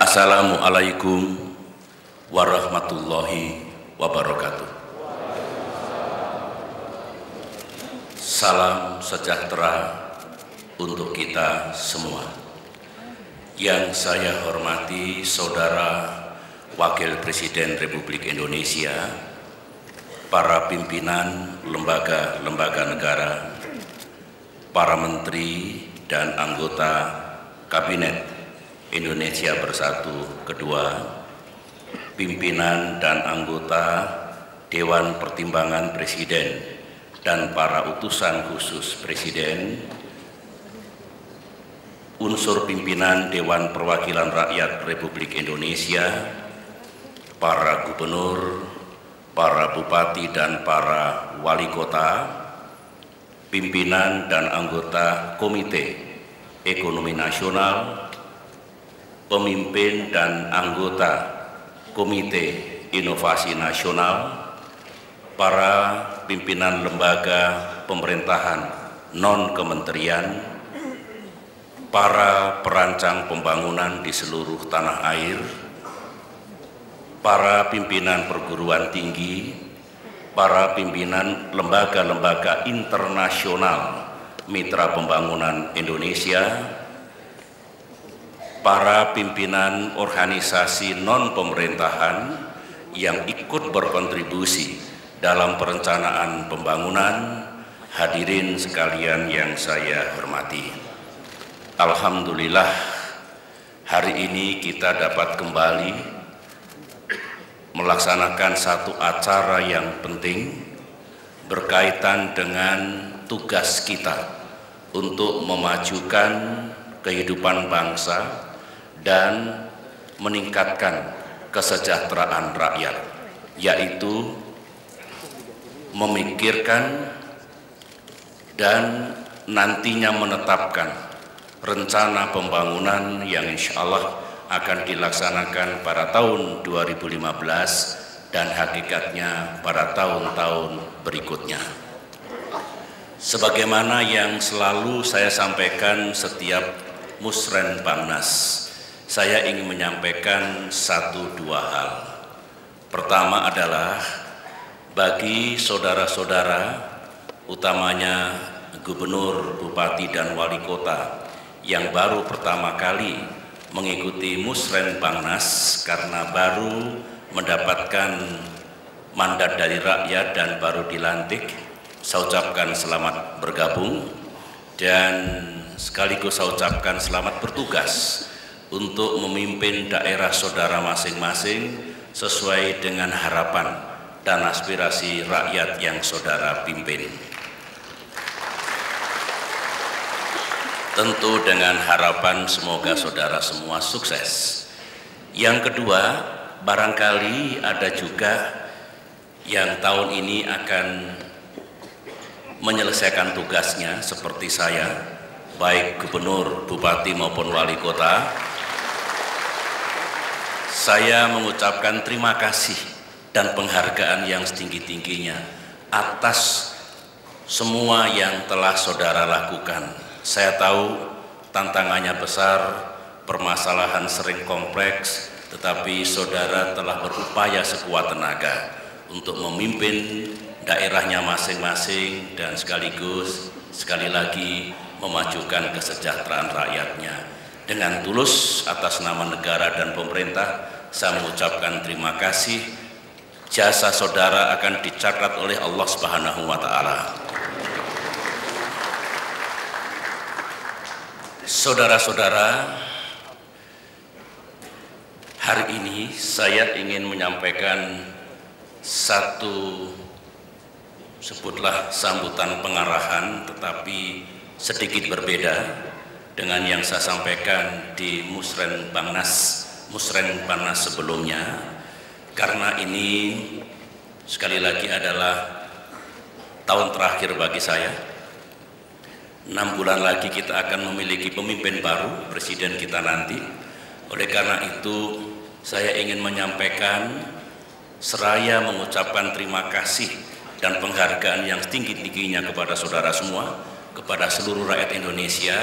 Assalamualaikum warahmatullahi wabarakatuh. Salam sejahtera untuk kita semua. Yang saya hormati Saudara Wakil Presiden Republik Indonesia, para pimpinan lembaga-lembaga negara, para menteri dan anggota Kabinet Indonesia Bersatu Kedua, pimpinan dan anggota Dewan Pertimbangan Presiden dan para utusan khusus Presiden, unsur pimpinan Dewan Perwakilan Rakyat Republik Indonesia, para gubernur, para bupati dan para wali kota, pimpinan dan anggota Komite Ekonomi Nasional, pemimpin dan anggota Komite Inovasi Nasional, para pimpinan lembaga pemerintahan non-kementerian, para perancang pembangunan di seluruh tanah air, para pimpinan perguruan tinggi, para pimpinan lembaga-lembaga internasional mitra pembangunan Indonesia, para pimpinan organisasi non-pemerintahan yang ikut berkontribusi dalam perencanaan pembangunan, hadirin sekalian yang saya hormati. Alhamdulillah, hari ini kita dapat kembali melaksanakan satu acara yang penting berkaitan dengan tugas kita untuk memajukan kehidupan bangsa dan meningkatkan kesejahteraan rakyat, yaitu memikirkan dan nantinya menetapkan rencana pembangunan yang insya Allah akan dilaksanakan pada tahun 2015 dan hakikatnya pada tahun-tahun berikutnya. Sebagaimana yang selalu saya sampaikan setiap Musrenbangnas, saya ingin menyampaikan satu dua hal. Pertama adalah bagi saudara-saudara, utamanya gubernur, bupati, dan wali kota yang baru pertama kali mengikuti Musrenbangnas karena baru mendapatkan mandat dari rakyat dan baru dilantik, saya ucapkan selamat bergabung dan sekaligus saya ucapkan selamat bertugas untuk memimpin daerah saudara masing-masing sesuai dengan harapan dan aspirasi rakyat yang saudara pimpin. Tentu dengan harapan semoga saudara semua sukses. Yang kedua, barangkali ada juga yang tahun ini akan menyelesaikan tugasnya seperti saya, baik gubernur, bupati maupun wali kota. Saya mengucapkan terima kasih dan penghargaan yang setinggi-tingginya atas semua yang telah saudara lakukan. Saya tahu tantangannya besar, permasalahan sering kompleks, tetapi saudara telah berupaya sekuat tenaga untuk memimpin daerahnya masing-masing dan sekaligus sekali lagi memajukan kesejahteraan rakyatnya. Dengan tulus atas nama negara dan pemerintah, saya mengucapkan terima kasih. Jasa saudara akan dicatat oleh Allah Subhanahu wa Ta'ala. Saudara-saudara, hari ini saya ingin menyampaikan satu, sebutlah sambutan pengarahan, tetapi sedikit berbeda dengan yang saya sampaikan di Musrenbangnas sebelumnya. Karena ini sekali lagi adalah tahun terakhir bagi saya. 6 bulan lagi kita akan memiliki pemimpin baru, presiden kita nanti. Oleh karena itu saya ingin menyampaikan seraya mengucapkan terima kasih dan penghargaan yang setinggi-tingginya kepada saudara semua, kepada seluruh rakyat Indonesia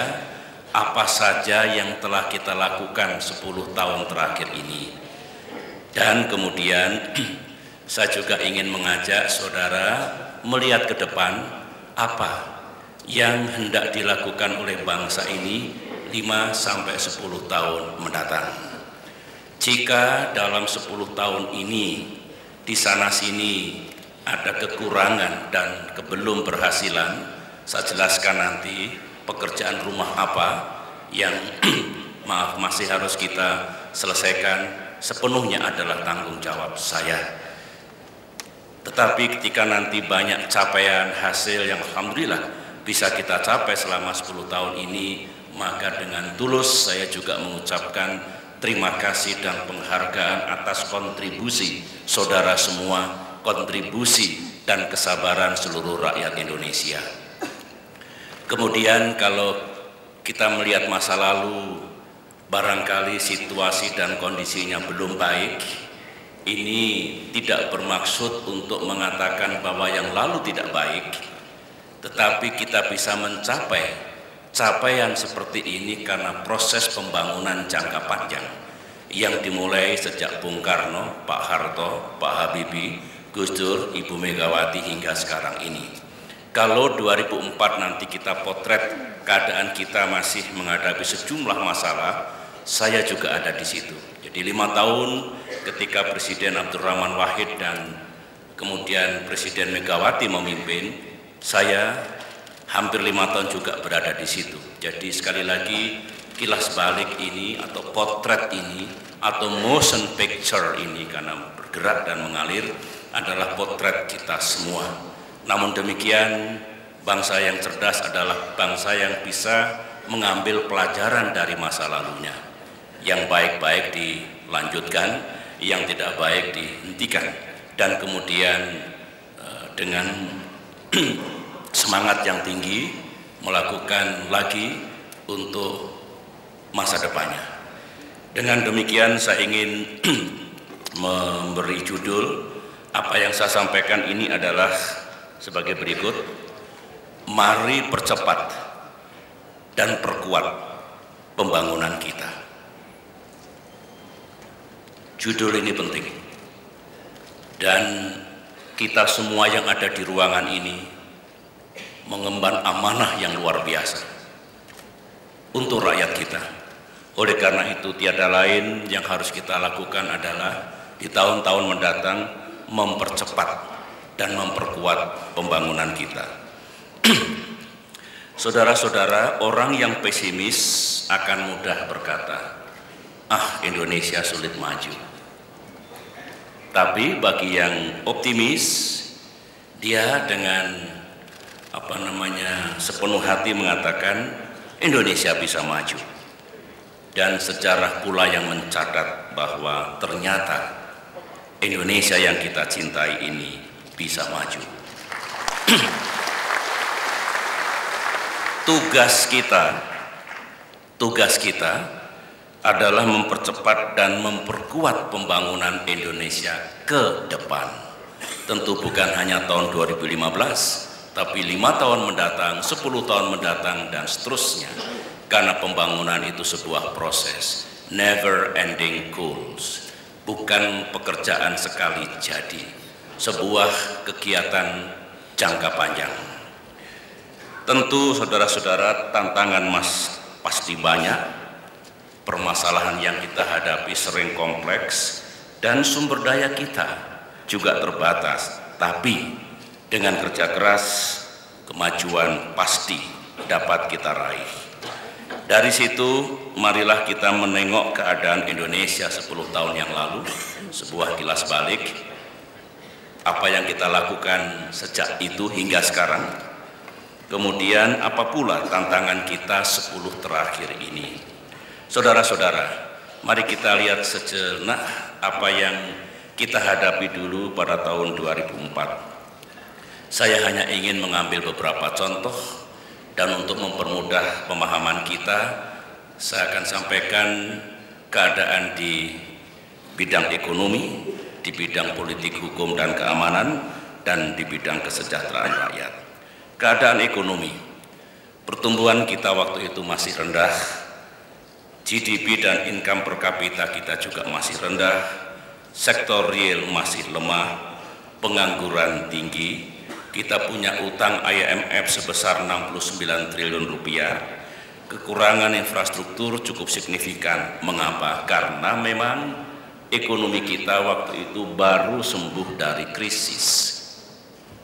apa saja yang telah kita lakukan 10 tahun terakhir ini. Dan kemudian saya juga ingin mengajak saudara melihat ke depan apa yang hendak dilakukan oleh bangsa ini 5-10 tahun mendatang. Jika dalam 10 tahun ini di sana sini ada kekurangan dan belum berhasilan, saya jelaskan nanti pekerjaan rumah apa yang maaf masih harus kita selesaikan, sepenuhnya adalah tanggung jawab saya. Tetapi ketika nanti banyak capaian hasil yang alhamdulillah bisa kita capai selama 10 tahun ini, maka dengan tulus saya juga mengucapkan terima kasih dan penghargaan atas kontribusi saudara semua, kontribusi dan kesabaran seluruh rakyat Indonesia. Kemudian kalau kita melihat masa lalu, barangkali situasi dan kondisinya belum baik. Ini tidak bermaksud untuk mengatakan bahwa yang lalu tidak baik, tetapi kita bisa mencapai capaian seperti ini karena proses pembangunan jangka panjang yang dimulai sejak Bung Karno, Pak Harto, Pak Habibie, Gus Dur, Ibu Megawati hingga sekarang ini. Kalau 2004 nanti kita potret keadaan kita masih menghadapi sejumlah masalah, saya juga ada di situ. Jadi 5 tahun ketika Presiden Abdurrahman Wahid dan kemudian Presiden Megawati memimpin, saya hampir 5 tahun juga berada di situ. Jadi sekali lagi kilas balik ini atau potret ini atau motion picture ini karena bergerak dan mengalir adalah potret kita semua. Namun demikian, bangsa yang cerdas adalah bangsa yang bisa mengambil pelajaran dari masa lalunya. Yang baik-baik dilanjutkan, yang tidak baik dihentikan. Dan kemudian dengan semangat yang tinggi melakukan lagi untuk masa depannya. Dengan demikian saya ingin memberi judul, apa yang saya sampaikan ini adalah sebagai berikut: mari percepat dan perkuat pembangunan kita. Judul ini penting dan kita semua yang ada di ruangan ini mengemban amanah yang luar biasa untuk rakyat kita. Oleh karena itu tiada lain yang harus kita lakukan adalah di tahun-tahun mendatang mempercepat dan memperkuat pembangunan kita. Saudara-saudara, orang yang pesimis akan mudah berkata, Indonesia sulit maju. Tapi bagi yang optimis, dia dengan sepenuh hati mengatakan Indonesia bisa maju. Dan sejarah pula yang mencatat bahwa ternyata Indonesia yang kita cintai ini bisa maju. Tugas kita adalah mempercepat dan memperkuat pembangunan Indonesia ke depan. Tentu bukan hanya tahun 2015, tapi 5 tahun mendatang, 10 tahun mendatang, dan seterusnya. Karena pembangunan itu sebuah proses, never ending goals, bukan pekerjaan sekali jadi, sebuah kegiatan jangka panjang. Tentu saudara-saudara, tantangan pasti banyak, permasalahan yang kita hadapi sering kompleks, dan sumber daya kita juga terbatas. Tapi dengan kerja keras, kemajuan pasti dapat kita raih. Dari situ, marilah kita menengok keadaan Indonesia 10 tahun yang lalu, sebuah kilas balik, apa yang kita lakukan sejak itu hingga sekarang. Kemudian apa pula tantangan kita 10 terakhir ini. Saudara-saudara, mari kita lihat sejenak apa yang kita hadapi dulu pada tahun 2004. Saya hanya ingin mengambil beberapa contoh, dan untuk mempermudah pemahaman kita, saya akan sampaikan keadaan di bidang ekonomi, di bidang politik, hukum, dan keamanan, dan di bidang kesejahteraan rakyat. Keadaan ekonomi, Pertumbuhan kita waktu itu masih rendah, GDP dan income per kapita kita juga masih rendah, sektor real masih lemah, pengangguran tinggi, kita punya utang IMF sebesar 69 triliun rupiah, kekurangan infrastruktur cukup signifikan. Mengapa? Karena memang ekonomi kita waktu itu baru sembuh dari krisis,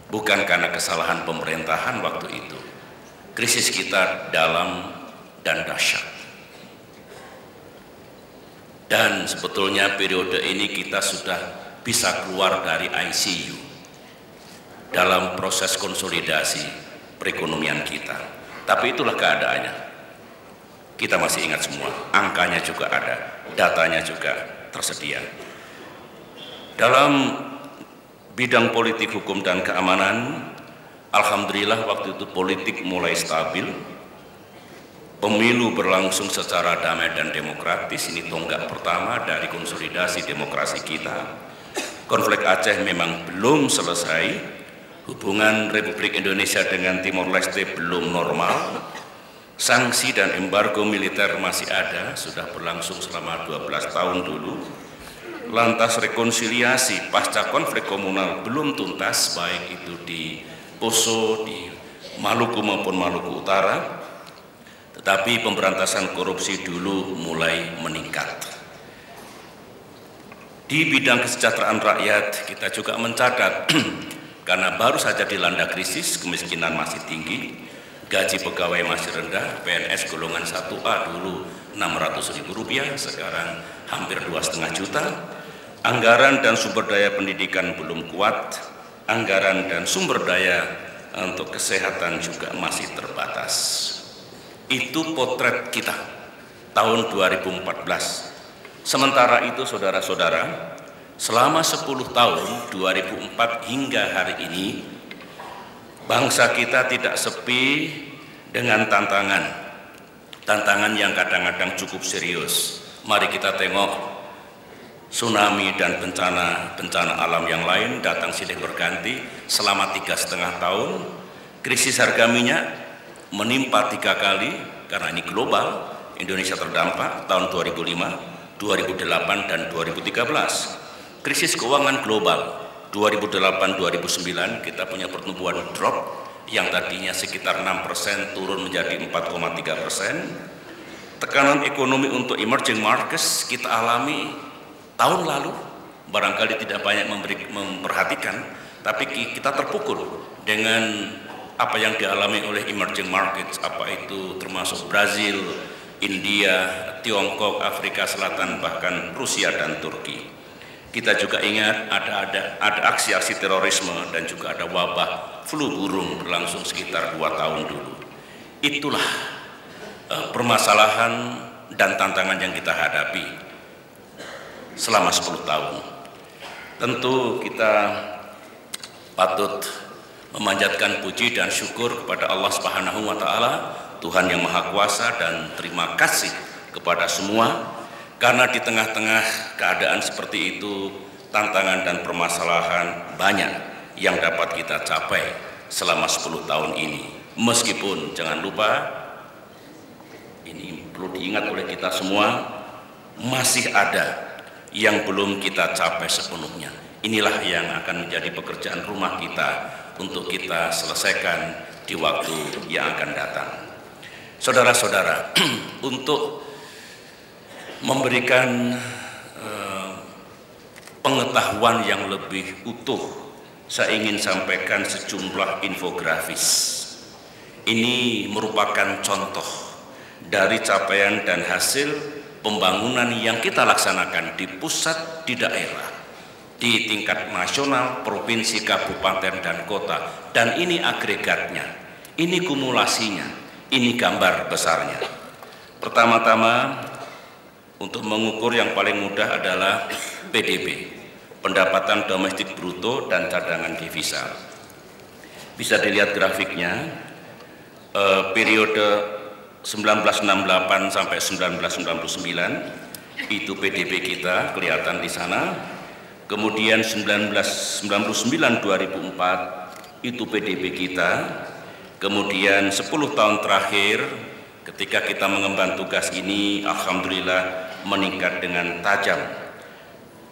bukan karena kesalahan pemerintahan waktu itu. Krisis kita dalam dan dahsyat. Dan sebetulnya periode ini kita sudah bisa keluar dari ICU dalam proses konsolidasi perekonomian kita. Tapi itulah keadaannya. Kita masih ingat semua, angkanya juga ada, datanya juga tersedia. Dalam bidang politik, hukum, dan keamanan, alhamdulillah waktu itu politik mulai stabil, pemilu berlangsung secara damai dan demokratis. Ini tonggak pertama dari konsolidasi demokrasi kita. Konflik Aceh memang belum selesai, hubungan Republik Indonesia dengan Timor Leste belum normal, sanksi dan embargo militer masih ada, sudah berlangsung selama 12 tahun dulu. Lantas rekonsiliasi pasca konflik komunal belum tuntas, baik itu di Poso, di Maluku maupun Maluku Utara, tetapi pemberantasan korupsi dulu mulai meningkat. Di bidang kesejahteraan rakyat kita juga mencatat karena baru saja dilanda krisis, kemiskinan masih tinggi, gaji pegawai masih rendah, PNS golongan 1A dulu Rp600.000, sekarang hampir 2,5 juta. Anggaran dan sumber daya pendidikan belum kuat, anggaran dan sumber daya untuk kesehatan juga masih terbatas. Itu potret kita tahun 2014. Sementara itu saudara-saudara, selama 10 tahun 2004 hingga hari ini, bangsa kita tidak sepi dengan tantangan yang kadang-kadang cukup serius. Mari kita tengok tsunami dan bencana alam yang lain datang silih berganti selama 3,5 tahun. Krisis harga minyak menimpa 3 kali karena ini global. Indonesia terdampak tahun 2005, 2008 dan 2013. Krisis keuangan global 2008-2009 kita punya pertumbuhan drop yang tadinya sekitar 6% turun menjadi 4,3%. Tekanan ekonomi untuk emerging markets kita alami tahun lalu, barangkali tidak banyak memperhatikan, tapi kita terpukul dengan apa yang dialami oleh emerging markets, apa itu termasuk Brazil, India, Tiongkok, Afrika Selatan, bahkan Rusia dan Turki. Kita juga ingat ada aksi-aksi terorisme dan juga ada wabah flu burung berlangsung sekitar 2 tahun dulu. Itulah permasalahan dan tantangan yang kita hadapi selama 10 tahun. Tentu kita patut memanjatkan puji dan syukur kepada Allah Subhanahu wa Ta'ala, Tuhan yang Maha Kuasa, dan terima kasih kepada semua karena di tengah-tengah keadaan seperti itu, tantangan dan permasalahan banyak yang dapat kita capai selama 10 tahun ini. Meskipun jangan lupa, ini perlu diingat oleh kita semua, masih ada yang belum kita capai sepenuhnya. Inilah yang akan menjadi pekerjaan rumah kita untuk kita selesaikan di waktu yang akan datang. Saudara-saudara, untuk memberikan pengetahuan yang lebih utuh, saya ingin sampaikan sejumlah infografis. Ini merupakan contoh dari capaian dan hasil pembangunan yang kita laksanakan di pusat, di daerah, di tingkat nasional, provinsi, kabupaten, dan kota. Dan ini agregatnya, ini kumulasinya, ini gambar besarnya. Pertama-tama, untuk mengukur yang paling mudah adalah PDB, pendapatan domestik bruto dan cadangan devisa. Bisa dilihat grafiknya, periode 1968 sampai 1999 itu PDB kita kelihatan di sana. Kemudian 1999-2004 itu PDB kita. Kemudian 10 tahun terakhir ketika kita mengemban tugas ini, alhamdulillah meningkat dengan tajam.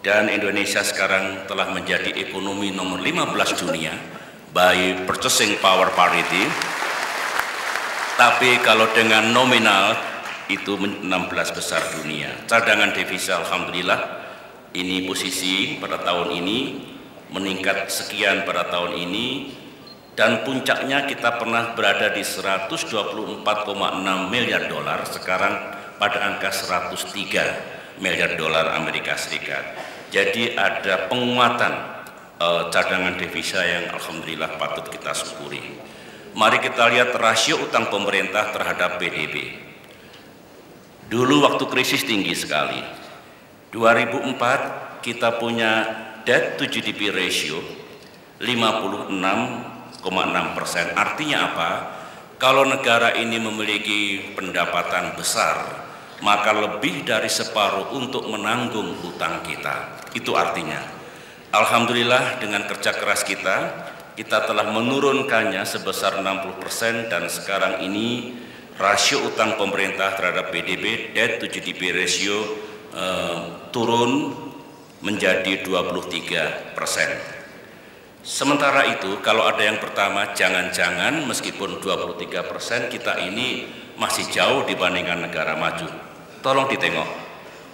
Dan Indonesia sekarang telah menjadi ekonomi nomor 15 dunia by purchasing power parity. Tapi kalau dengan nominal itu 16 besar dunia. Cadangan devisa alhamdulillah ini posisi pada tahun ini meningkat sekian pada tahun ini, dan puncaknya kita pernah berada di 124,6 miliar dolar, sekarang pada angka 103 miliar dolar Amerika Serikat. Jadi ada penguatan cadangan devisa yang alhamdulillah patut kita syukuri. Mari kita lihat rasio utang pemerintah terhadap PDB. Dulu waktu krisis tinggi sekali. 2004 kita punya debt to GDP ratio 56,6%. Artinya apa? Kalau negara ini memiliki pendapatan besar, maka lebih dari separuh untuk menanggung hutang kita. Itu artinya, alhamdulillah dengan kerja keras kita telah menurunkannya sebesar 60%, dan sekarang ini rasio utang pemerintah terhadap PDB, debt to GDP ratio turun menjadi 23%. Sementara itu, kalau ada yang pertama, jangan-jangan meskipun 23% kita ini masih jauh dibandingkan negara maju. Tolong ditengok,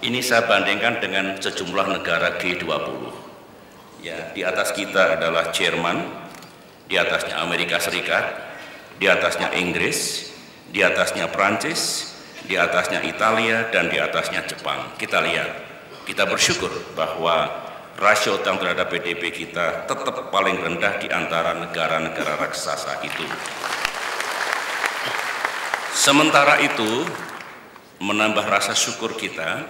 ini saya bandingkan dengan sejumlah negara G20. Ya, di atas kita adalah Jerman, di atasnya Amerika Serikat, di atasnya Inggris, di atasnya Prancis, di atasnya Italia, dan di atasnya Jepang. Kita lihat, kita bersyukur bahwa rasio utang terhadap PDB kita tetap paling rendah di antara negara-negara raksasa itu. Sementara itu, menambah rasa syukur kita,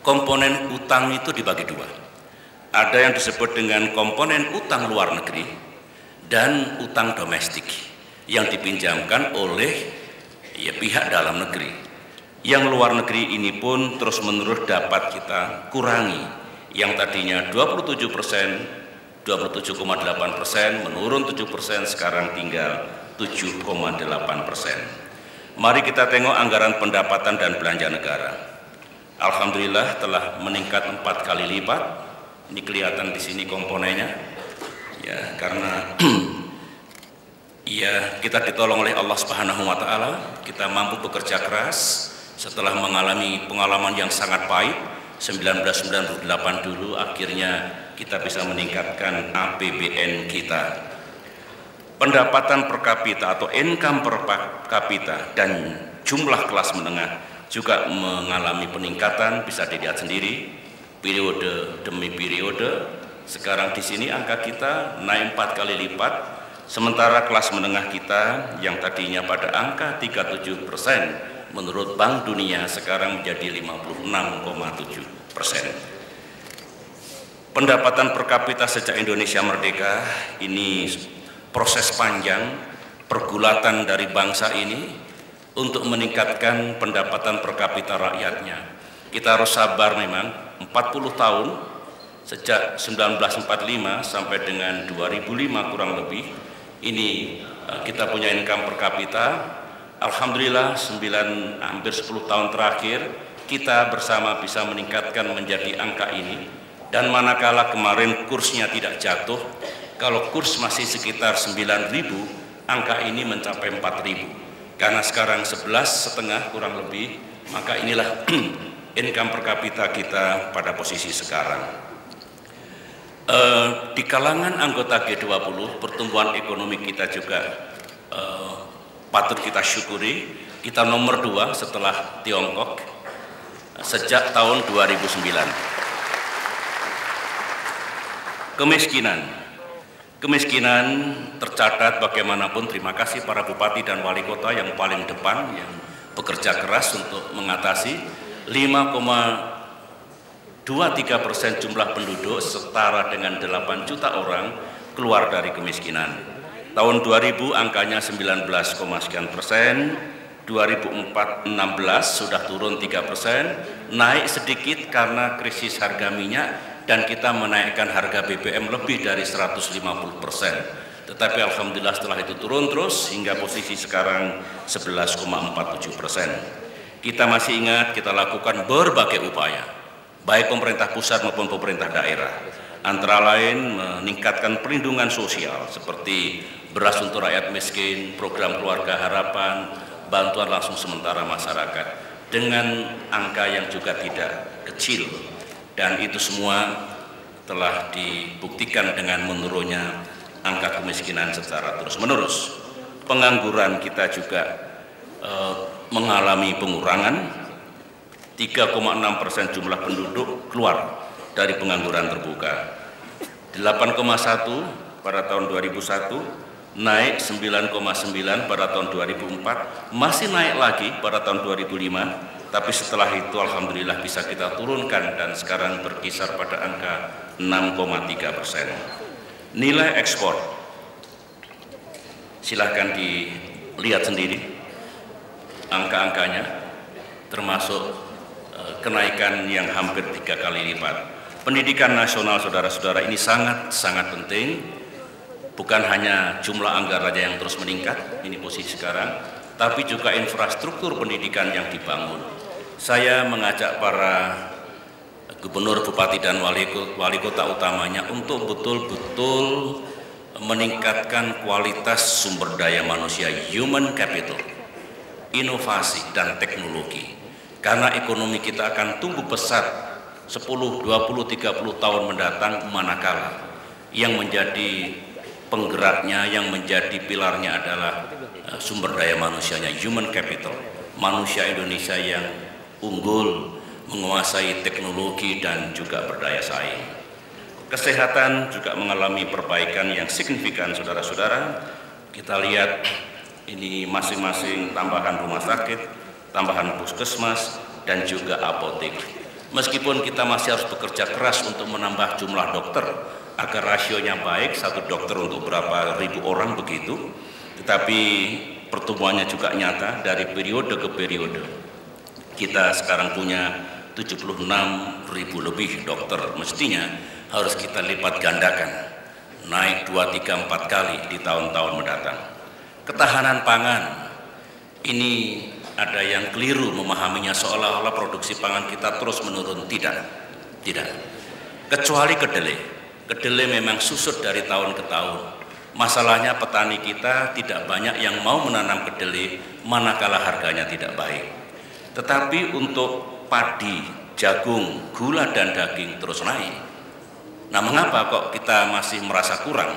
komponen utang itu dibagi dua. Ada yang disebut dengan komponen utang luar negeri dan utang domestik yang dipinjamkan oleh pihak dalam negeri. Yang luar negeri ini pun terus-menerus dapat kita kurangi. Yang tadinya 27%, 27,8%, menurun 7%, sekarang tinggal 7,8%. Mari kita tengok anggaran pendapatan dan belanja negara. Alhamdulillah telah meningkat 4 kali lipat. Ini kelihatan di sini komponennya. Ya, karena ya kita ditolong oleh Allah Subhanahu wa taala, kita mampu bekerja keras setelah mengalami pengalaman yang sangat pahit. 1998 dulu akhirnya kita bisa meningkatkan APBN kita. Pendapatan per kapita atau income per kapita dan jumlah kelas menengah juga mengalami peningkatan, bisa dilihat sendiri periode demi periode. Sekarang di sini angka kita naik 4 kali lipat, sementara kelas menengah kita yang tadinya pada angka 37% menurut Bank Dunia sekarang menjadi 56,7%. Pendapatan per kapita sejak Indonesia merdeka ini proses panjang pergulatan dari bangsa ini untuk meningkatkan pendapatan per kapita rakyatnya. Kita harus sabar memang 40 tahun sejak 1945 sampai dengan 2005 kurang lebih ini kita punya income per kapita. Alhamdulillah hampir 10 tahun terakhir kita bersama bisa meningkatkan menjadi angka ini, dan manakala kemarin kursnya tidak jatuh, kalau kurs masih sekitar 9.000, angka ini mencapai 4.000. Karena sekarang 11,5 kurang lebih, maka inilah income per kapita kita pada posisi sekarang. Di kalangan anggota G20, pertumbuhan ekonomi kita juga patut kita syukuri. Kita nomor 2 setelah Tiongkok sejak tahun 2009. Kemiskinan tercatat bagaimanapun. Terima kasih para bupati dan wali kota yang paling depan, yang bekerja keras untuk mengatasi. 5,23% jumlah penduduk setara dengan 8 juta orang keluar dari kemiskinan. Tahun 2000 angkanya 19, sekian persen, 2016 sudah turun 3%, naik sedikit karena krisis harga minyak dan kita menaikkan harga BBM lebih dari 150%. Tetapi alhamdulillah setelah itu turun terus hingga posisi sekarang 11,47%. Kita masih ingat kita lakukan berbagai upaya, baik pemerintah pusat maupun pemerintah daerah, antara lain meningkatkan perlindungan sosial seperti beras untuk rakyat miskin, program keluarga harapan, bantuan langsung sementara masyarakat dengan angka yang juga tidak kecil, dan itu semua telah dibuktikan dengan menurunnya angka kemiskinan secara terus-menerus. Pengangguran kita juga mengalami pengurangan, 3,6% jumlah penduduk keluar dari pengangguran terbuka, 8,1 pada tahun 2001, naik 9,9 pada tahun 2004, masih naik lagi pada tahun 2005, tapi setelah itu alhamdulillah bisa kita turunkan dan sekarang berkisar pada angka 6,3%. Nilai ekspor, silahkan dilihat sendiri angka-angkanya, termasuk kenaikan yang hampir 3 kali lipat. Pendidikan nasional saudara-saudara ini sangat penting, bukan hanya jumlah anggarannya yang terus meningkat, ini posisi sekarang, tapi juga infrastruktur pendidikan yang dibangun. Saya mengajak para gubernur, bupati, dan wali kota utamanya untuk betul-betul meningkatkan kualitas sumber daya manusia, human capital, inovasi dan teknologi, karena ekonomi kita akan tumbuh pesat 10, 20, 30 tahun mendatang, manakala yang menjadi penggeraknya, yang menjadi pilarnya adalah sumber daya manusianya, human capital, manusia Indonesia yang unggul, menguasai teknologi dan juga berdaya saing. Kesehatan juga mengalami perbaikan yang signifikan, saudara-saudara. Kita lihat ini masing-masing tambahan rumah sakit, tambahan puskesmas, dan juga apotek. Meskipun kita masih harus bekerja keras untuk menambah jumlah dokter agar rasionya baik, 1 dokter untuk berapa ribu orang begitu, tetapi pertumbuhannya juga nyata dari periode ke periode. Kita sekarang punya 76.000 lebih dokter, mestinya harus kita lipat gandakan, naik 2, 3, 4 kali di tahun-tahun mendatang. Ketahanan pangan, ini ada yang keliru memahaminya seolah-olah produksi pangan kita terus menurun. Tidak, kecuali kedelai. Kedelai memang susut dari tahun ke tahun. Masalahnya petani kita tidak banyak yang mau menanam kedelai manakala harganya tidak baik. Tetapi untuk padi, jagung, gula, dan daging terus naik. Nah, mengapa kok kita masih merasa kurang?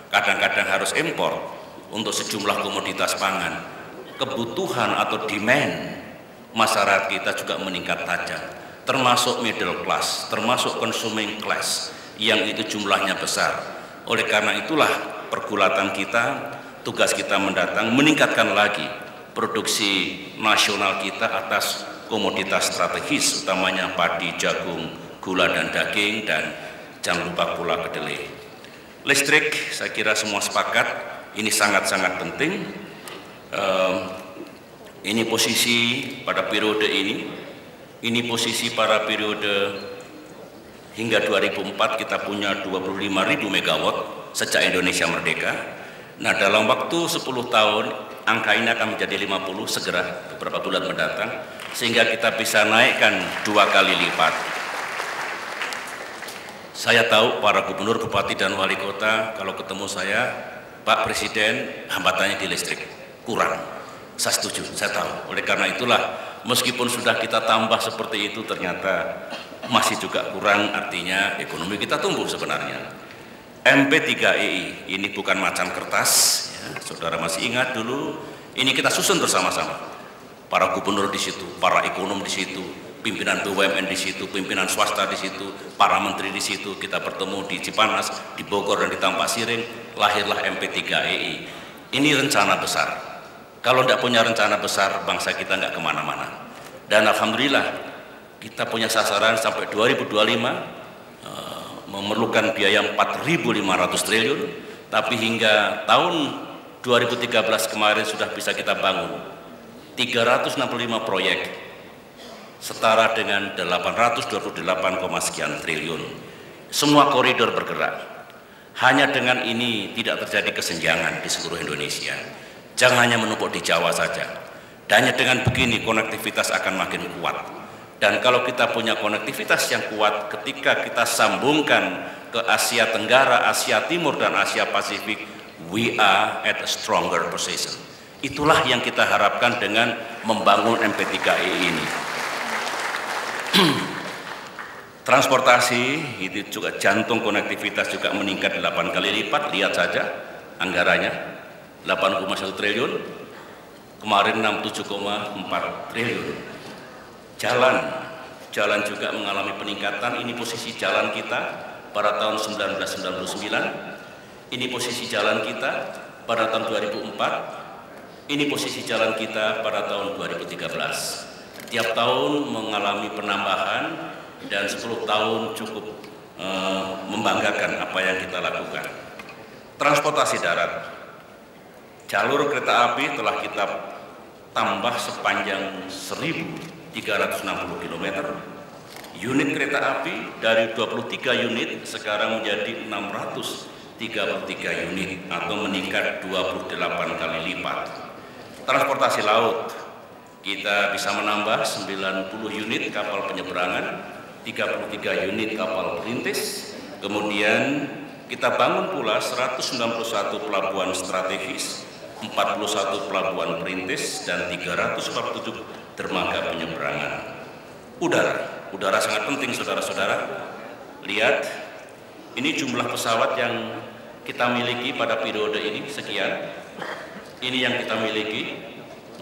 Kadang-kadang harus impor untuk sejumlah komoditas pangan. Kebutuhan atau demand masyarakat kita juga meningkat tajam, termasuk middle class, termasuk consuming class, yang itu jumlahnya besar. Oleh karena itulah pergulatan kita, tugas kita mendatang meningkatkan lagi produksi nasional kita atas komoditas strategis, utamanya padi, jagung, gula, dan daging, dan jangan lupa pula kedelai. Listrik, saya kira semua sepakat, ini sangat-sangat penting. Ini posisi pada periode ini posisi pada periode hingga 2004 kita punya 25.000 megawatt sejak Indonesia merdeka. Nah, dalam waktu 10 tahun angka ini akan menjadi 50 segera beberapa bulan mendatang, sehingga kita bisa naikkan 2 kali lipat. Saya tahu para gubernur, bupati, dan wali kota kalau ketemu saya, Pak Presiden, hambatannya di listrik kurang. Saya setuju, saya tahu. Oleh karena itulah meskipun sudah kita tambah seperti itu, ternyata masih juga kurang, artinya ekonomi kita tumbuh sebenarnya. MP3EI ini bukan macan kertas, ya, saudara masih ingat dulu, ini kita susun bersama-sama. Para gubernur di situ, para ekonom di situ, pimpinan BUMN di situ, pimpinan swasta di situ, para menteri di situ, kita bertemu di Cipanas, di Bogor, dan di Tampak Siring, lahirlah MP3EI. Ini rencana besar. Kalau tidak punya rencana besar, bangsa kita nggak kemana-mana. Dan alhamdulillah, kita punya sasaran sampai 2025, memerlukan biaya 4.500 triliun, tapi hingga tahun 2013 kemarin sudah bisa kita bangun 365 proyek setara dengan 828, sekian triliun. Semua koridor bergerak. Hanya dengan ini tidak terjadi kesenjangan di seluruh Indonesia. Jangan hanya menumpuk di Jawa saja. Dan hanya dengan begini konektivitas akan makin kuat. Dan kalau kita punya konektivitas yang kuat, ketika kita sambungkan ke Asia Tenggara, Asia Timur, dan Asia Pasifik, we are at a stronger position. Itulah yang kita harapkan dengan membangun MP3E ini. Transportasi itu juga jantung konektivitas juga meningkat 8 kali lipat. Lihat saja anggarannya 8,1 triliun, kemarin 67,4 triliun. Jalan juga mengalami peningkatan. Ini posisi jalan kita pada tahun 1999, ini posisi jalan kita pada tahun 2004, ini posisi jalan kita pada tahun 2013. Tiap tahun mengalami penambahan dan 10 tahun cukup membanggakan apa yang kita lakukan. Transportasi darat, jalur kereta api telah kita tambah sepanjang 1.360 km. Unit kereta api dari 23 unit sekarang menjadi 633 unit atau meningkat 28 kali lipat. Transportasi laut, kita bisa menambah 90 unit kapal penyeberangan, 33 unit kapal perintis, kemudian kita bangun pula 191 pelabuhan strategis, 41 pelabuhan perintis, dan 347 dermaga penyeberangan. Udara sangat penting, saudara-saudara. Lihat, ini jumlah pesawat yang kita miliki pada periode ini sekian. Ini yang kita miliki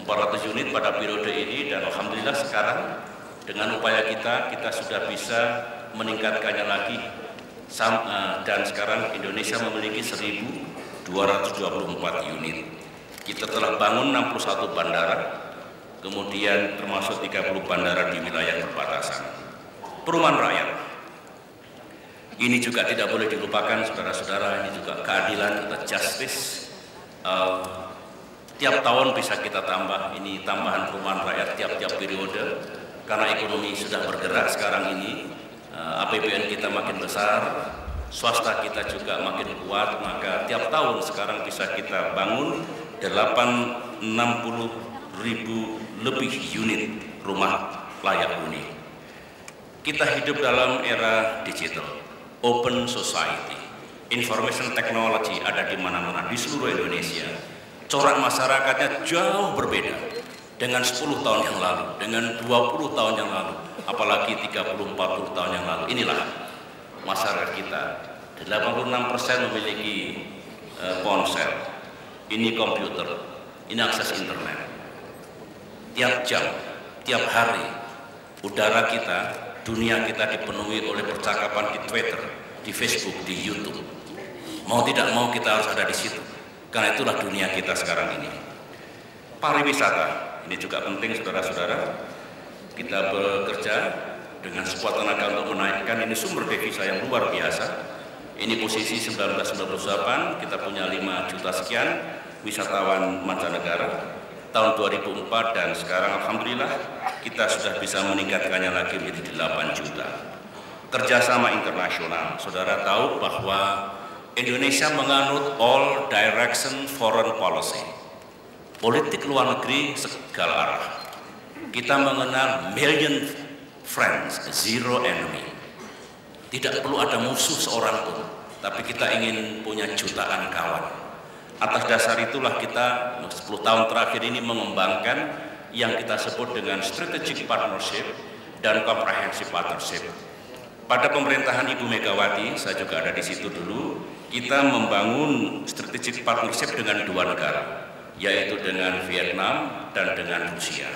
400 unit pada periode ini, dan alhamdulillah sekarang dengan upaya kita sudah bisa meningkatkannya lagi. Dan sekarang Indonesia memiliki 1.224 unit. Kita telah bangun 61 bandara, kemudian termasuk 30 bandara di wilayah perbatasan. Perumahan rakyat, ini juga tidak boleh dilupakan, saudara-saudara. Ini juga keadilan atau justice. Tiap tahun bisa kita tambah, ini tambahan perumahan rakyat tiap-tiap periode, karena ekonomi sudah bergerak sekarang ini. APBN kita makin besar, swasta kita juga makin kuat, maka tiap tahun sekarang bisa kita bangun 60.000 lebih unit rumah layak huni. Kita hidup dalam era digital, open society, information technology ada di mana-mana di seluruh Indonesia. Corak masyarakatnya jauh berbeda dengan 10 tahun yang lalu, dengan 20 tahun yang lalu, apalagi 30-40 tahun yang lalu. Inilah masyarakat kita. 86% memiliki ponsel, ini komputer, ini akses internet. Tiap jam, tiap hari, udara kita, dunia kita dipenuhi oleh percakapan di Twitter, di Facebook, di YouTube. Mau tidak mau kita harus ada di situ, karena itulah dunia kita sekarang ini. Pariwisata, ini juga penting, saudara-saudara. Kita bekerja dengan sekuat tenaga untuk menaikkan, ini sumber devisa yang luar biasa. Ini posisi 1998, kita punya 5 juta sekian wisatawan mancanegara tahun 2004, dan sekarang alhamdulillah kita sudah bisa meningkatkannya lagi menjadi 8 juta. Kerjasama internasional, saudara tahu bahwa Indonesia menganut all direction foreign policy, politik luar negeri segala arah. Kita mengenal million friends, zero enemy. Tidak perlu ada musuh seorang pun, tapi kita ingin punya jutaan kawan. Atas dasar itulah kita 10 tahun terakhir ini mengembangkan yang kita sebut dengan strategic partnership dan comprehensive partnership. Pada pemerintahan Ibu Megawati, saya juga ada di situ dulu, kita membangun strategic partnership dengan 2 negara, yaitu dengan Vietnam dan dengan Rusia.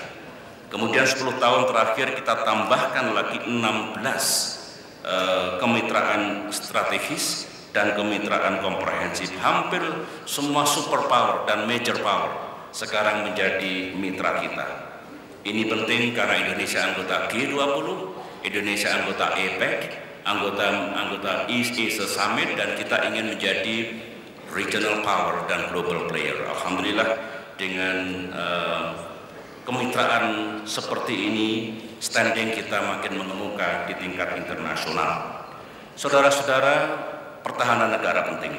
Kemudian 10 tahun terakhir kita tambahkan lagi 16 kemitraan strategis dan kemitraan komprehensif. Hampir semua superpower dan major power sekarang menjadi mitra kita. Ini penting karena Indonesia anggota G20, Indonesia anggota APEC, anggota East Asia Summit, dan kita ingin menjadi regional power dan global player. Alhamdulillah dengan kemitraan seperti ini, standing kita makin mengemuka di tingkat internasional. Saudara-saudara, pertahanan negara penting.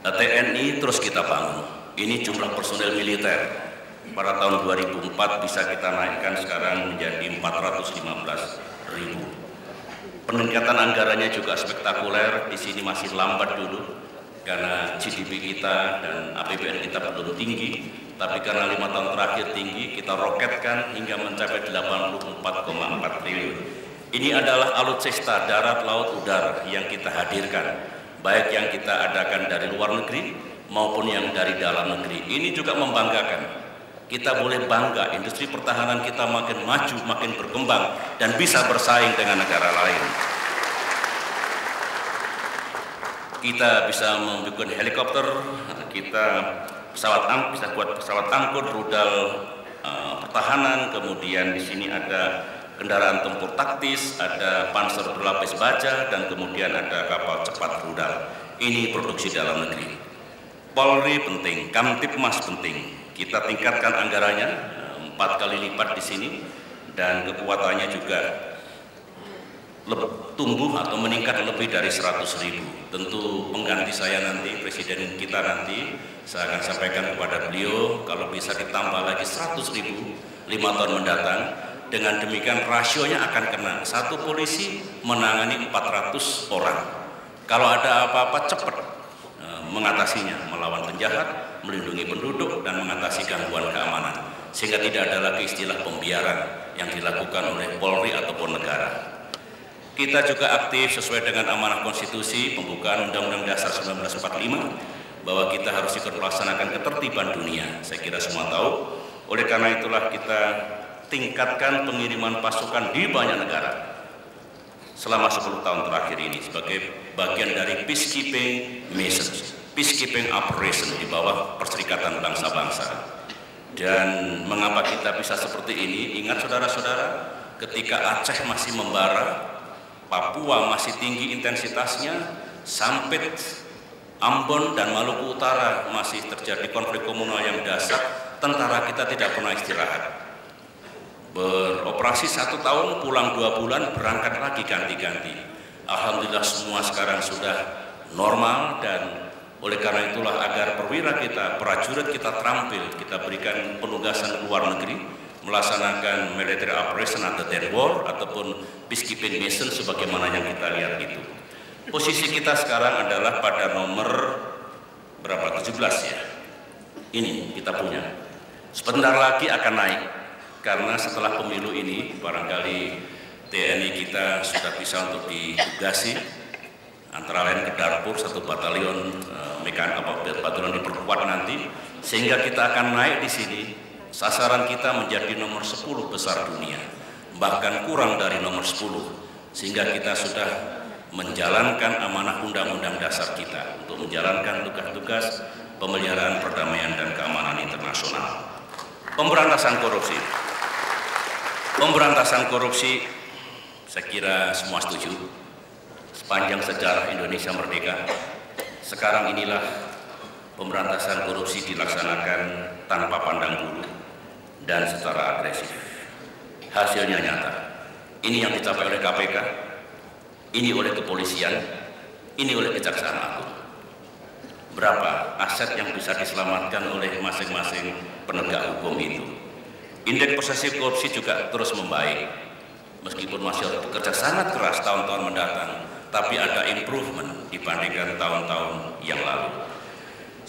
TNI terus kita bangun. Ini jumlah personel militer pada tahun 2004 bisa kita naikkan sekarang menjadi 415.000. Peningkatan anggarannya juga spektakuler. Di sini masih lambat dulu karena GDP kita dan APBN kita belum tinggi, tapi karena 5 tahun terakhir tinggi, kita roketkan hingga mencapai 84,4 triliun. Ini adalah alutsista darat, laut, udara yang kita hadirkan, baik yang kita adakan dari luar negeri maupun yang dari dalam negeri. Ini juga membanggakan. Kita boleh bangga, industri pertahanan kita makin maju, makin berkembang, dan bisa bersaing dengan negara lain. Kita bisa membuat helikopter, kita bisa buat pesawat angkut, rudal pertahanan, kemudian di sini ada kendaraan tempur taktis, ada panser berlapis baja, dan kemudian ada kapal cepat rudal. Ini produksi dalam negeri. Polri penting, Kamtipmas penting. Kita tingkatkan anggarannya 4 kali lipat di sini, dan kekuatannya juga tumbuh atau meningkat lebih dari 100.000. Tentu pengganti saya nanti, presiden kita nanti, saya akan sampaikan kepada beliau kalau bisa ditambah lagi 100.000 5 tahun mendatang. Dengan demikian rasionya akan kena. Satu polisi menangani 400 orang. Kalau ada apa-apa cepat mengatasinya, melawan penjahat, melindungi penduduk, dan mengatasi gangguan keamanan. Sehingga tidak ada lagi istilah pembiaran yang dilakukan oleh Polri ataupun negara. Kita juga aktif sesuai dengan amanah konstitusi pembukaan Undang-Undang Dasar 1945 bahwa kita harus ikut melaksanakan ketertiban dunia. Saya kira semua tahu. Oleh karena itulah kita tingkatkan pengiriman pasukan di banyak negara selama 10 tahun terakhir ini sebagai bagian dari peacekeeping mission, peacekeeping operation di bawah Perserikatan Bangsa-Bangsa. Dan mengapa kita bisa seperti ini? Ingat saudara-saudara, ketika Aceh masih membara, Papua masih tinggi intensitasnya, sampai Ambon dan Maluku Utara masih terjadi konflik komunal yang dahsyat, tentara kita tidak pernah istirahat. Beroperasi 1 tahun, pulang 2 bulan, berangkat lagi ganti-ganti. Alhamdulillah semua sekarang sudah normal, dan oleh karena itulah agar perwira kita, prajurit kita terampil, kita berikan penugasan luar negeri, melaksanakan military operation atau dead war ataupun peacekeeping mission sebagaimana yang kita lihat itu. Posisi kita sekarang adalah pada nomor berapa? 17 ya. Ini kita punya. Sebentar lagi akan naik karena setelah pemilu ini barangkali TNI kita sudah bisa untuk ditugasi antara lain ke Darfur, 1 batalion batalion diperkuat nanti, sehingga kita akan naik di sini. Sasaran kita menjadi nomor 10 besar dunia, bahkan kurang dari nomor 10, sehingga kita sudah menjalankan amanah Undang-Undang Dasar kita untuk menjalankan tugas-tugas pemeliharaan perdamaian dan keamanan internasional. Pemberantasan korupsi. Pemberantasan korupsi, saya kira semua setuju. Sepanjang sejarah Indonesia merdeka, sekarang inilah pemberantasan korupsi dilaksanakan tanpa pandang bulu dan secara agresif. Hasilnya nyata. Ini yang dicapai oleh KPK, ini oleh kepolisian, ini oleh Kejaksaan Agung. Berapa aset yang bisa diselamatkan oleh masing-masing penegak hukum itu. Indeks persepsi korupsi juga terus membaik. Meskipun masih harus bekerja sangat keras tahun-tahun mendatang, tapi ada improvement dibandingkan tahun-tahun yang lalu.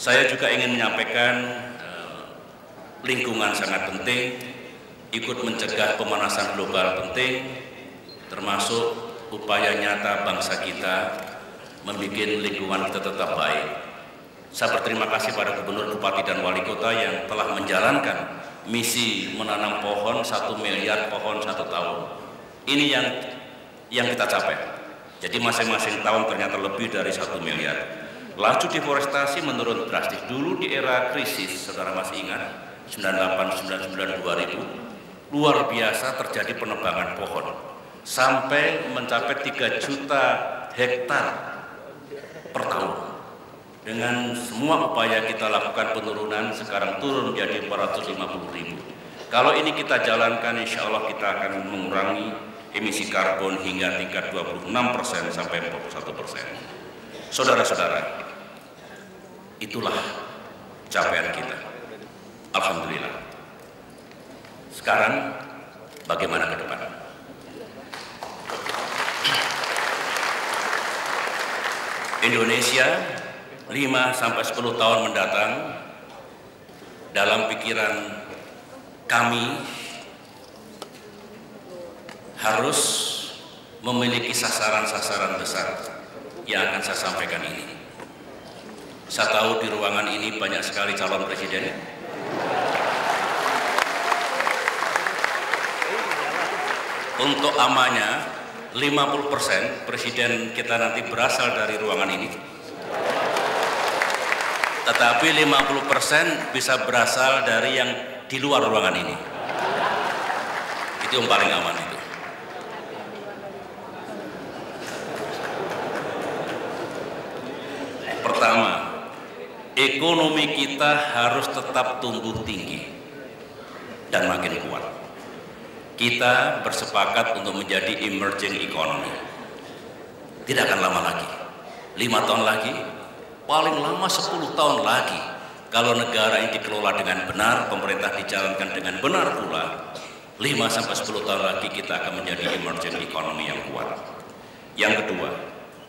Saya juga ingin menyampaikan lingkungan sangat penting, ikut mencegah pemanasan global penting, termasuk upaya nyata bangsa kita membuat lingkungan kita tetap baik. Saya berterima kasih pada Gubernur, Bupati, dan Wali Kota yang telah menjalankan misi menanam pohon 1 miliar pohon 1 tahun. Ini yang kita capai. Jadi masing-masing tahun ternyata lebih dari 1 miliar. Laju deforestasi menurun drastis. Dulu di era krisis, saudara masih ingat, 98, 99, 2000, luar biasa terjadi penebangan pohon. Sampai mencapai 3 juta hektar per tahun. Dengan semua upaya kita lakukan penurunan, sekarang turun menjadi 450.000. Kalau ini kita jalankan, insya Allah kita akan mengurangi emisi karbon hingga tingkat 26% sampai 41%. Saudara-saudara, itulah capaian kita. Alhamdulillah. Sekarang bagaimana ke depan? Indonesia 5-10 tahun mendatang, dalam pikiran kami harus memiliki sasaran-sasaran besar yang akan saya sampaikan ini. Saya tahu di ruangan ini banyak sekali calon presiden. Untuk amannya 50% presiden kita nanti berasal dari ruangan ini. Tetapi 50% bisa berasal dari yang di luar ruangan ini. Itu yang paling aman itu. Pertama, ekonomi kita harus tetap tumbuh tinggi dan makin kuat. Kita bersepakat untuk menjadi emerging economy. Tidak akan lama lagi, 5 tahun lagi, paling lama 10 tahun lagi. Kalau negara ini dikelola dengan benar, pemerintah dijalankan dengan benar pula, 5-10 tahun lagi kita akan menjadi emerging economy yang kuat. Yang kedua,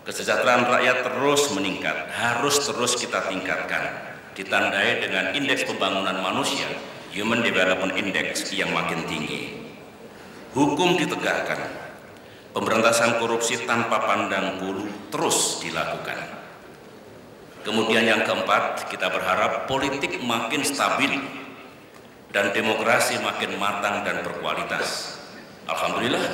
kesejahteraan rakyat terus meningkat, harus terus kita tingkatkan, ditandai dengan indeks pembangunan manusia, Human Development Index yang makin tinggi. Hukum ditegakkan, pemberantasan korupsi tanpa pandang bulu terus dilakukan. Kemudian yang keempat, kita berharap politik makin stabil dan demokrasi makin matang dan berkualitas. Alhamdulillah,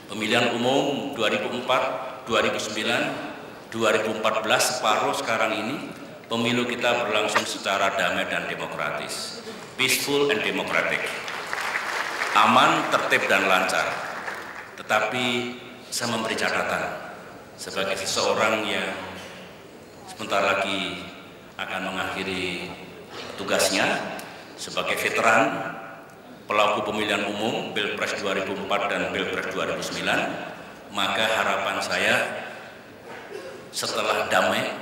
pemilihan umum 2004, 2009, 2014 separuh sekarang ini, pemilu kita berlangsung secara damai dan demokratis, peaceful and democratic, aman, tertib dan lancar. Tetapi saya memberi catatan sebagai seseorang yang sebentar lagi akan mengakhiri tugasnya sebagai veteran pelaku pemilihan umum Pilpres 2004 dan Pilpres 2009, maka harapan saya setelah damai,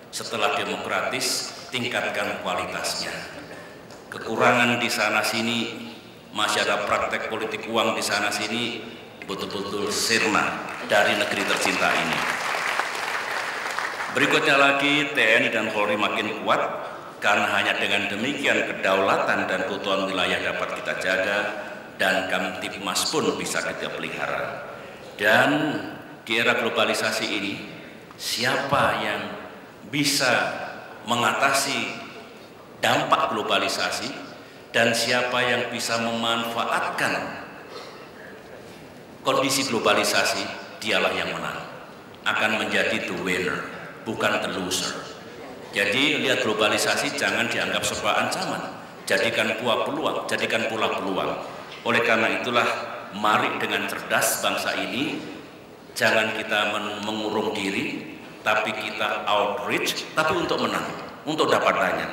setelah demokratis, tingkatkan kualitasnya. Kekurangan di sana sini, masih ada praktek politik uang di sana sini, betul-betul sirna dari negeri tercinta ini. Berikutnya lagi, TNI dan Polri makin kuat, karena hanya dengan demikian kedaulatan dan keutuhan wilayah dapat kita jaga, dan Kamtibmas pun bisa kita pelihara. Dan di era globalisasi ini, siapa yang bisa mengatasi dampak globalisasi dan siapa yang bisa memanfaatkan kondisi globalisasi, dialah yang menang, akan menjadi the winner, bukan the loser. Jadi lihat globalisasi jangan dianggap sebuah ancaman, jadikan pula peluang. Oleh karena itulah, mari dengan cerdas bangsa ini, jangan kita mengurung diri, tapi kita outreach, tapi untuk menang, untuk dapat banyak.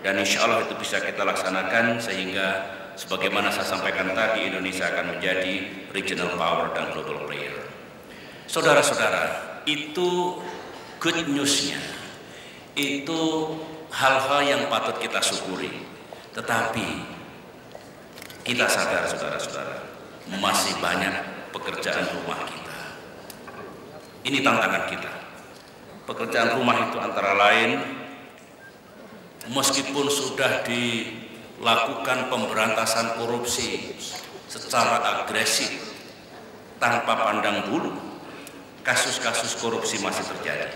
Dan insya Allah itu bisa kita laksanakan sehingga sebagaimana saya sampaikan tadi, Indonesia akan menjadi regional power dan global player. Saudara-saudara, itu good news-nya, itu hal-hal yang patut kita syukuri. Tetapi kita sadar, saudara-saudara, masih banyak pekerjaan rumah kita. Ini tantangan kita. Pekerjaan rumah itu antara lain, meskipun sudah dilakukan pemberantasan korupsi secara agresif tanpa pandang bulu, kasus-kasus korupsi masih terjadi.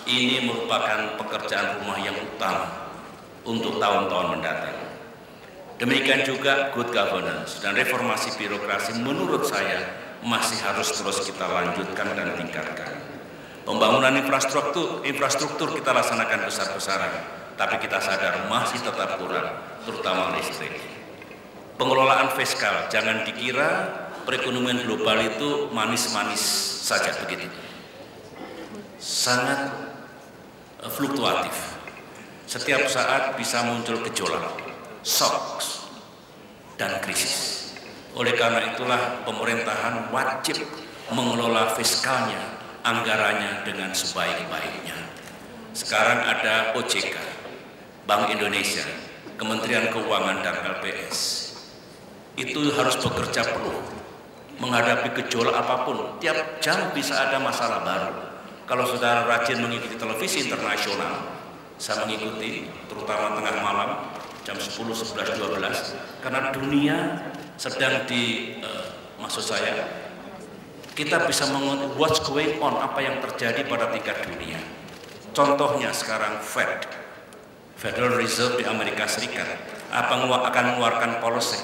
Ini merupakan pekerjaan rumah yang utama untuk tahun-tahun mendatang. Demikian juga good governance dan reformasi birokrasi menurut saya masih harus terus kita lanjutkan dan tingkatkan. Pembangunan infrastruktur kita laksanakan besar-besaran, tapi kita sadar masih tetap kurang, terutama listrik. Pengelolaan fiskal, jangan dikira perekonomian global itu manis-manis saja begitu. Sangat fluktuatif. Setiap saat bisa muncul gejolak, shocks, dan krisis. Oleh karena itulah pemerintahan wajib mengelola fiskalnya, anggarannya dengan sebaik-baiknya. Sekarang ada OJK, Bank Indonesia, Kementerian Keuangan dan LPS. Itu harus bekerja penuh menghadapi gejolak apapun. Tiap jam bisa ada masalah baru. Kalau saudara rajin mengikuti televisi internasional, saya mengikuti terutama tengah malam jam 10, 11, 12, karena dunia sedang maksud saya, kita bisa mengutuk what's going on, apa yang terjadi pada tingkat dunia. Contohnya sekarang Federal Reserve di Amerika Serikat akan mengeluarkan policy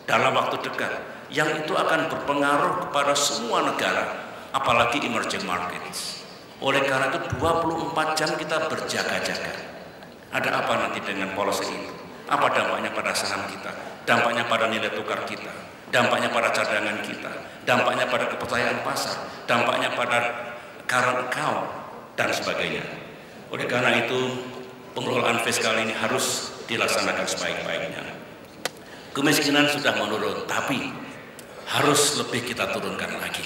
dalam waktu dekat yang itu akan berpengaruh kepada semua negara, apalagi emerging markets. Oleh karena itu 24 jam kita berjaga-jaga. Ada apa nanti dengan policy itu? Apa dampaknya pada saham kita? Dampaknya pada nilai tukar kita? Dampaknya pada cadangan kita? Dampaknya pada kepercayaan pasar? Dampaknya pada current account? Dan sebagainya. Oleh karena itu pengelolaan fiskal ini harus dilaksanakan sebaik-baiknya. Kemiskinan sudah menurun, tapi harus lebih kita turunkan lagi.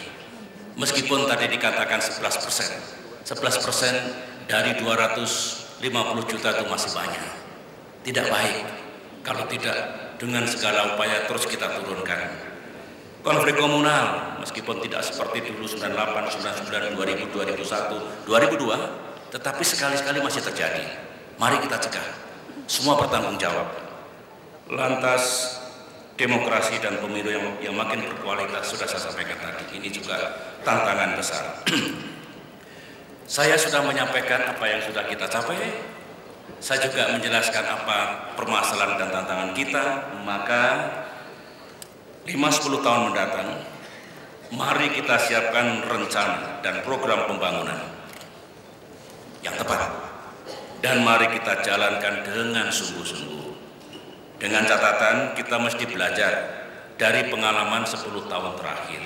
Meskipun tadi dikatakan 11% dari 250 juta itu masih banyak. Tidak baik kalau tidak dengan segala upaya terus kita turunkan. Konflik komunal meskipun tidak seperti dulu 98, 99, 2000, 2001, 2002, tetapi sekali-sekali masih terjadi. Mari kita cegah. Semua bertanggung jawab. Lantas demokrasi dan pemilu yang makin berkualitas sudah saya sampaikan tadi. Ini juga tantangan besar. Saya sudah menyampaikan apa yang sudah kita capai. Saya juga menjelaskan apa permasalahan dan tantangan kita. Maka 5-10 tahun mendatang, mari kita siapkan rencana dan program pembangunan yang tepat. Dan mari kita jalankan dengan sungguh-sungguh. Dengan catatan kita mesti belajar dari pengalaman 10 tahun terakhir.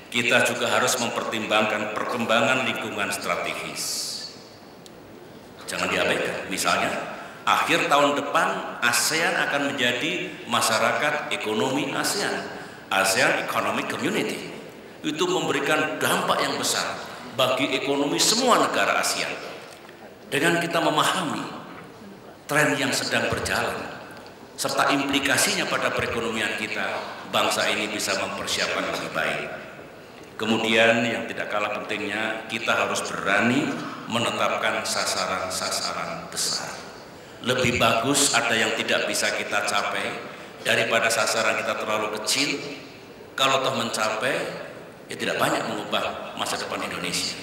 Kita juga harus mempertimbangkan perkembangan lingkungan strategis. Jangan diabaikan. Misalnya, akhir tahun depan ASEAN akan menjadi masyarakat ekonomi ASEAN, ASEAN Economic Community. Itu memberikan dampak yang besar bagi ekonomi semua negara ASEAN. Dengan kita memahami tren yang sedang berjalan, serta implikasinya pada perekonomian kita, bangsa ini bisa mempersiapkan lebih baik. Kemudian yang tidak kalah pentingnya, kita harus berani menetapkan sasaran-sasaran besar. Lebih bagus ada yang tidak bisa kita capai daripada sasaran kita terlalu kecil. Kalau toh mencapai, ya tidak banyak mengubah masa depan Indonesia.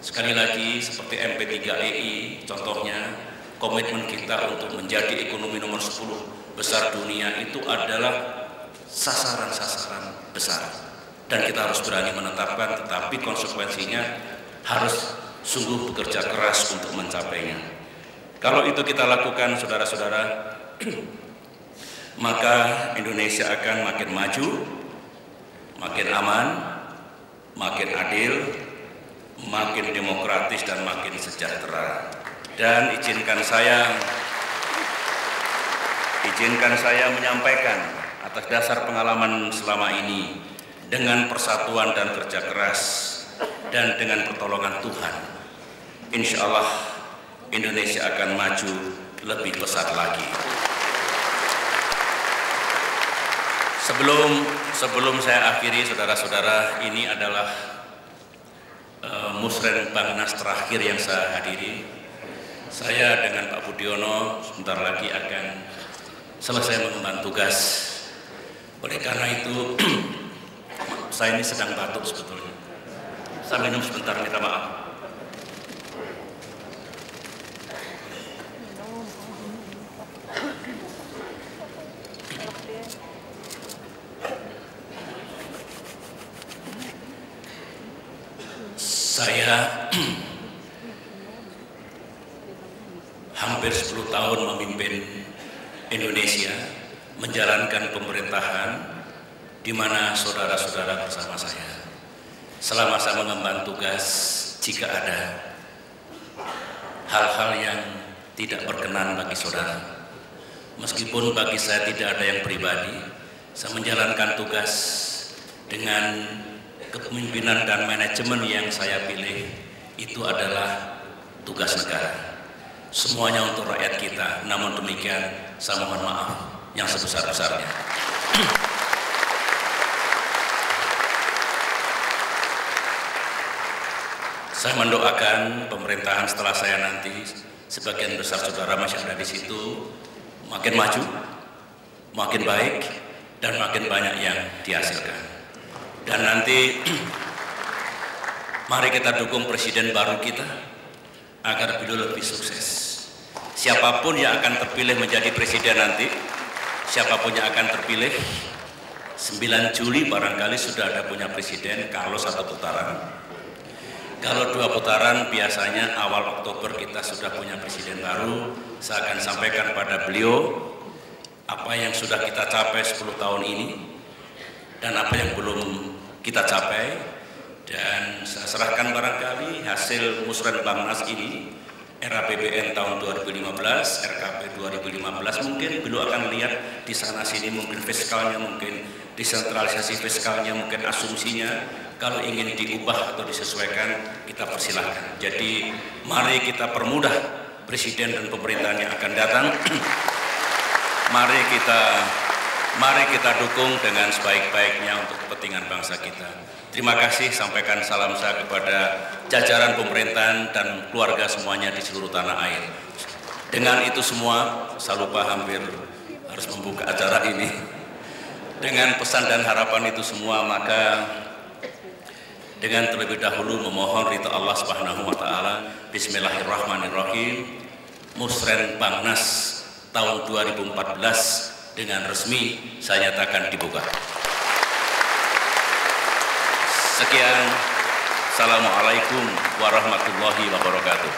Sekali lagi seperti MP3EI contohnya, komitmen kita untuk menjadi ekonomi nomor 10 besar dunia itu adalah sasaran-sasaran besar. Dan kita harus berani menetapkan, tetapi konsekuensinya harus sungguh bekerja keras untuk mencapainya. Kalau itu kita lakukan, saudara-saudara, maka Indonesia akan makin maju, makin aman, makin adil, makin demokratis dan makin sejahtera. Dan izinkan saya menyampaikan atas dasar pengalaman selama ini, dengan persatuan dan kerja keras dan dengan pertolongan Tuhan, insya Allah Indonesia akan maju lebih pesat lagi. Sebelum saya akhiri, saudara-saudara, ini adalah musren Bangnas terakhir yang saya hadiri. Saya dengan Pak Budiono sebentar lagi akan selesai mengemban tugas. Oleh karena itu saya ini sedang batuk sebetulnya. Saya minum sebentar, minta maaf. Saya hampir 10 tahun memimpin Indonesia, menjalankan pemerintahan di mana saudara-saudara bersama saya. Selama saya mengemban tugas, jika ada hal-hal yang tidak berkenan bagi saudara, meskipun bagi saya tidak ada yang pribadi, Saya menjalankan tugas dengan kepemimpinan dan manajemen yang saya pilih, itu adalah tugas negara. Semuanya untuk rakyat kita. Namun demikian, saya mohon maaf yang sebesar-besarnya. Saya mendoakan pemerintahan setelah saya nanti, sebagian besar saudara masih ada di situ, makin maju, makin baik, dan makin banyak yang dihasilkan. Dan nanti mari kita dukung presiden baru kita agar beliau lebih sukses. Siapapun yang akan terpilih menjadi presiden nanti, siapapun yang akan terpilih, 9 Juli barangkali sudah ada punya presiden kalau 1 putaran. Kalau 2 putaran biasanya awal Oktober kita sudah punya presiden baru. Saya akan sampaikan pada beliau apa yang sudah kita capai 10 tahun ini dan apa yang belum kita capai, dan saya serahkan barangkali hasil musren Bangnas ini, RAPBN tahun 2015, RKP 2015, mungkin beliau akan lihat di sana sini, mungkin fiskalnya, mungkin desentralisasi fiskalnya, mungkin asumsinya, kalau ingin diubah atau disesuaikan, kita persilahkan. Jadi mari kita permudah presiden dan pemerintahan yang akan datang. Mari kita dukung dengan sebaik-baiknya untuk kepentingan bangsa kita. Terima kasih, sampaikan salam saya kepada jajaran pemerintahan dan keluarga semuanya di seluruh tanah air. Dengan itu semua, saya lupa hampir harus membuka acara ini. Dengan pesan dan harapan itu semua, maka dengan terlebih dahulu memohon ridha Allah Subhanahu wa taala. Bismillahirrahmanirrahim. Musren Bangnas tahun 2014 dengan resmi saya nyatakan dibuka. Sekian, Assalamualaikum warahmatullahi wabarakatuh.